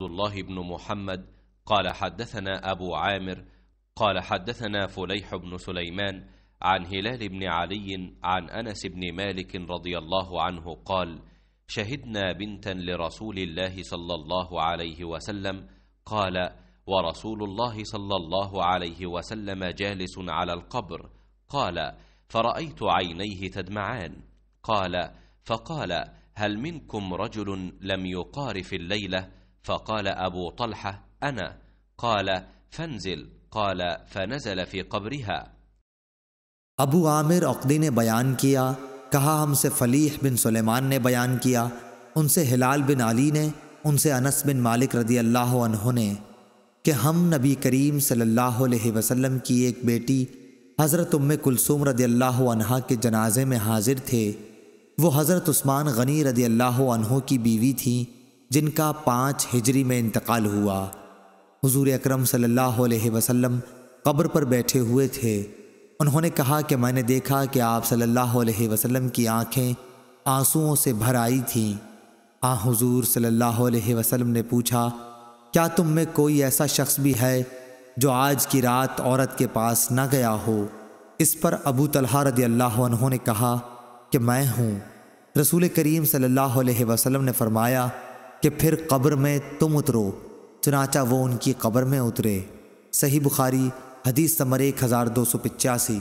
الله بن محمد قال حدثنا أبو عامر قال حدثنا فليح بن سليمان عن هلال بن علي عن أنس بن مالك رضي الله عنه قال: شهدنا بنتا لرسول الله صلى الله عليه وسلم، قال: ورسول الله صلى الله عليه وسلم جالس على القبر، قال: فرأيت عينيه تدمعان، قال: فقال: هل منكم رجل لم يقارف الليلة؟ فقال أبو طلحة: أنا. قال: فانزل. قال: فنزل في قبرها। अबू आमिर अक़दी ने बयान किया, कहा हमसे फलीह बिन सुलेमान ने बयान किया, उनसे हिलाल बिन अली ने, उनसे अनस बिन मालिक रदी अल्लाह अन्हु ने कि हम नबी करीम सल्लल्लाहु अलैहि वसल्लम की एक बेटी हज़रत उम्मे कुलसूम रदी अल्लाह अन्हा के जनाजे में हाजिर थे। वो हज़रत उस्मान गनी रदी अल्लाह अन्हु की बीवी थी, जिनका 5 हिजरी में इंतकाल हुआ। हुज़ूर अकरम सल्लल्लाहु अलैहि वसल्लम कब्र पर बैठे हुए थे। उन्होंने कहा कि मैंने देखा कि आप सल्लल्लाहु अलैहि वसल्लम की आंखें आंसुओं से भर आई थीं। हुज़ूर सल्लल्लाहु अलैहि वसल्लम ने पूछा, क्या तुम में कोई ऐसा शख्स भी है जो आज की रात औरत के पास न गया हो? इस पर अबू तलहा रदी अल्लाह अन्हु ने कहा कि मैं हूँ। रसूल करीम सल्लल्लाहु अलैहि वसल्लम ने फरमाया कि फिर कब्र में तुम उतरो। चुनाचा वो उनकी कब्र में उतरे। सही बुखारी हदीस नंबर 1285।